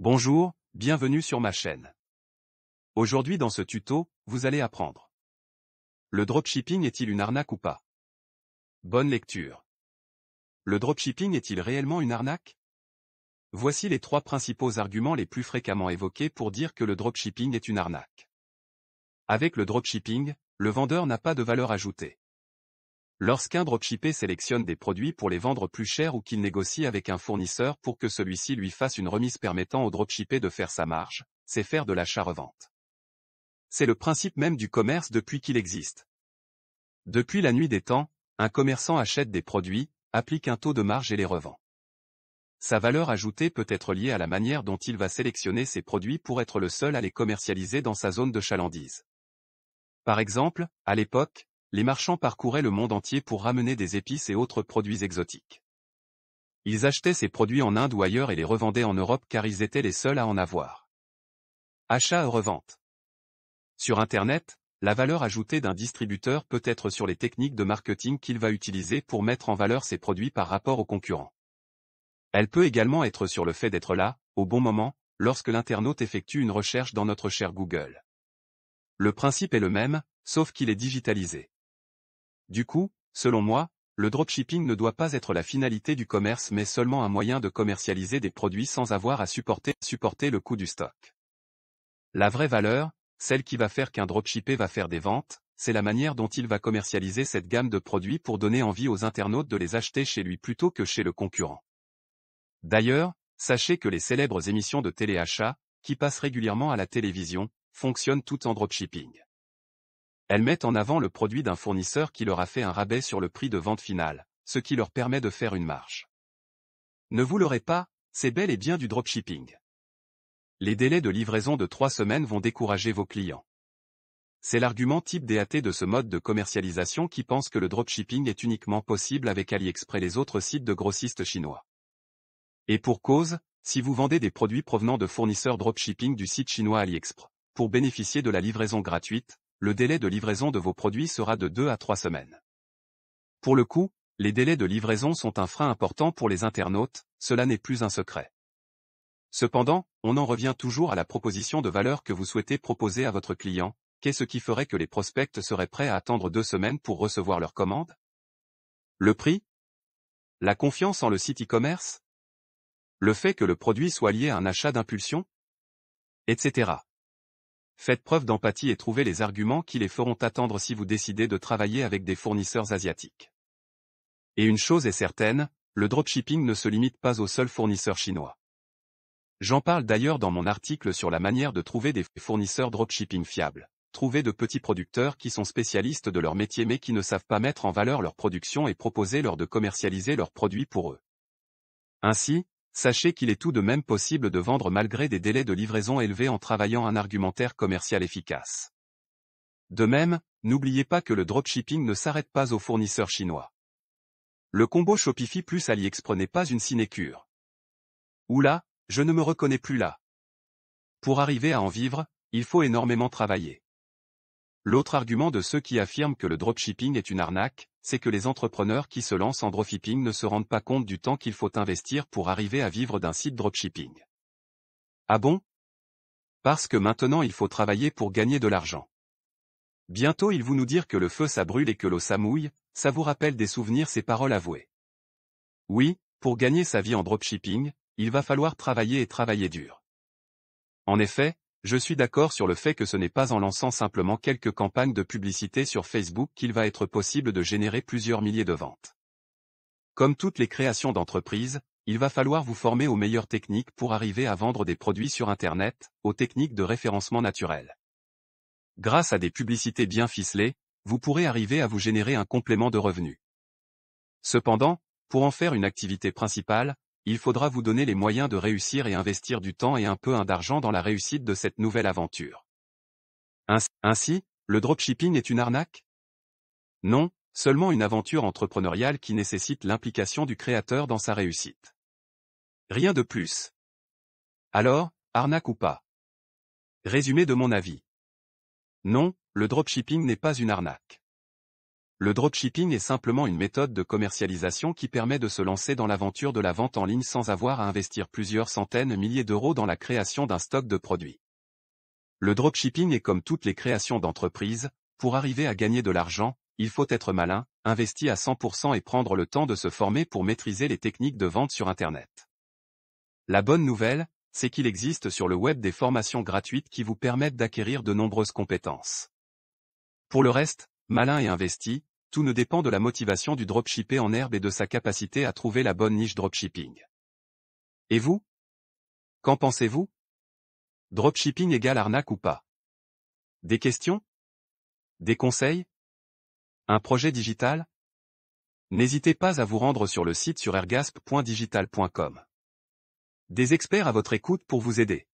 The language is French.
Bonjour, bienvenue sur ma chaîne. Aujourd'hui dans ce tuto, vous allez apprendre. Le dropshipping est-il une arnaque ou pas? Bonne lecture. Le dropshipping est-il réellement une arnaque? Voici les 3 principaux arguments les plus fréquemment évoqués pour dire que le dropshipping est une arnaque. Avec le dropshipping, le vendeur n'a pas de valeur ajoutée. Lorsqu'un dropshipper sélectionne des produits pour les vendre plus cher ou qu'il négocie avec un fournisseur pour que celui-ci lui fasse une remise permettant au dropshipper de faire sa marge, c'est faire de l'achat-revente. C'est le principe même du commerce depuis qu'il existe. Depuis la nuit des temps, un commerçant achète des produits, applique un taux de marge et les revend. Sa valeur ajoutée peut être liée à la manière dont il va sélectionner ses produits pour être le seul à les commercialiser dans sa zone de chalandise. Par exemple, à l'époque, les marchands parcouraient le monde entier pour ramener des épices et autres produits exotiques. Ils achetaient ces produits en Inde ou ailleurs et les revendaient en Europe car ils étaient les seuls à en avoir. Achat et revente. Sur Internet, la valeur ajoutée d'un distributeur peut être sur les techniques de marketing qu'il va utiliser pour mettre en valeur ses produits par rapport aux concurrents. Elle peut également être sur le fait d'être là, au bon moment, lorsque l'internaute effectue une recherche dans notre cher Google. Le principe est le même, sauf qu'il est digitalisé. Du coup, selon moi, le dropshipping ne doit pas être la finalité du commerce mais seulement un moyen de commercialiser des produits sans avoir à supporter le coût du stock. La vraie valeur, celle qui va faire qu'un dropshipper va faire des ventes, c'est la manière dont il va commercialiser cette gamme de produits pour donner envie aux internautes de les acheter chez lui plutôt que chez le concurrent. D'ailleurs, sachez que les célèbres émissions de téléachat, qui passent régulièrement à la télévision, fonctionnent toutes en dropshipping. Elles mettent en avant le produit d'un fournisseur qui leur a fait un rabais sur le prix de vente final, ce qui leur permet de faire une marge. Ne vous leurrez pas, c'est bel et bien du dropshipping. Les délais de livraison de 3 semaines vont décourager vos clients. C'est l'argument type DAT de ce mode de commercialisation qui pense que le dropshipping est uniquement possible avec AliExpress et les autres sites de grossistes chinois. Et pour cause, si vous vendez des produits provenant de fournisseurs dropshipping du site chinois AliExpress, pour bénéficier de la livraison gratuite, le délai de livraison de vos produits sera de 2 à 3 semaines. Pour le coup, les délais de livraison sont un frein important pour les internautes, cela n'est plus un secret. Cependant, on en revient toujours à la proposition de valeur que vous souhaitez proposer à votre client, qu'est-ce qui ferait que les prospects seraient prêts à attendre 2 semaines pour recevoir leur commande? Le prix? La confiance en le site e-commerce? Le fait que le produit soit lié à un achat d'impulsion? Etc. Faites preuve d'empathie et trouvez les arguments qui les feront attendre si vous décidez de travailler avec des fournisseurs asiatiques. Et une chose est certaine, le dropshipping ne se limite pas aux seuls fournisseurs chinois. J'en parle d'ailleurs dans mon article sur la manière de trouver des fournisseurs dropshipping fiables. Trouvez de petits producteurs qui sont spécialistes de leur métier mais qui ne savent pas mettre en valeur leur production et proposer-leur de commercialiser leurs produits pour eux. Ainsi, sachez qu'il est tout de même possible de vendre malgré des délais de livraison élevés en travaillant un argumentaire commercial efficace. De même, n'oubliez pas que le dropshipping ne s'arrête pas aux fournisseurs chinois. Le combo Shopify plus AliExpress n'est pas une sinécure. Oula, je ne me reconnais plus là. Pour arriver à en vivre, il faut énormément travailler. L'autre argument de ceux qui affirment que le dropshipping est une arnaque, c'est que les entrepreneurs qui se lancent en dropshipping ne se rendent pas compte du temps qu'il faut investir pour arriver à vivre d'un site dropshipping. Ah bon? Parce que maintenant il faut travailler pour gagner de l'argent. Bientôt ils vont nous dire que le feu ça brûle et que l'eau ça mouille, ça vous rappelle des souvenirs ces paroles avouées. Oui, pour gagner sa vie en dropshipping, il va falloir travailler et travailler dur. En effet, je suis d'accord sur le fait que ce n'est pas en lançant simplement quelques campagnes de publicité sur Facebook qu'il va être possible de générer plusieurs milliers de ventes. Comme toutes les créations d'entreprises, il va falloir vous former aux meilleures techniques pour arriver à vendre des produits sur Internet, aux techniques de référencement naturel. Grâce à des publicités bien ficelées, vous pourrez arriver à vous générer un complément de revenus. Cependant, pour en faire une activité principale, il faudra vous donner les moyens de réussir et investir du temps et un peu d'argent dans la réussite de cette nouvelle aventure. Ainsi, le dropshipping est une arnaque? Non, seulement une aventure entrepreneuriale qui nécessite l'implication du créateur dans sa réussite. Rien de plus. Alors, arnaque ou pas? Résumé de mon avis. Non, le dropshipping n'est pas une arnaque. Le dropshipping est simplement une méthode de commercialisation qui permet de se lancer dans l'aventure de la vente en ligne sans avoir à investir plusieurs centaines de milliers d'euros dans la création d'un stock de produits. Le dropshipping est comme toutes les créations d'entreprises, pour arriver à gagner de l'argent, il faut être malin, investi à 100% et prendre le temps de se former pour maîtriser les techniques de vente sur Internet. La bonne nouvelle, c'est qu'il existe sur le web des formations gratuites qui vous permettent d'acquérir de nombreuses compétences. Pour le reste, malin et investi, tout ne dépend de la motivation du dropshipper en herbe et de sa capacité à trouver la bonne niche dropshipping. Et vous? Qu'en pensez-vous? Dropshipping égale arnaque ou pas? Des questions? Des conseils? Un projet digital? N'hésitez pas à vous rendre sur le site sur ergasp.digital.com. Des experts à votre écoute pour vous aider.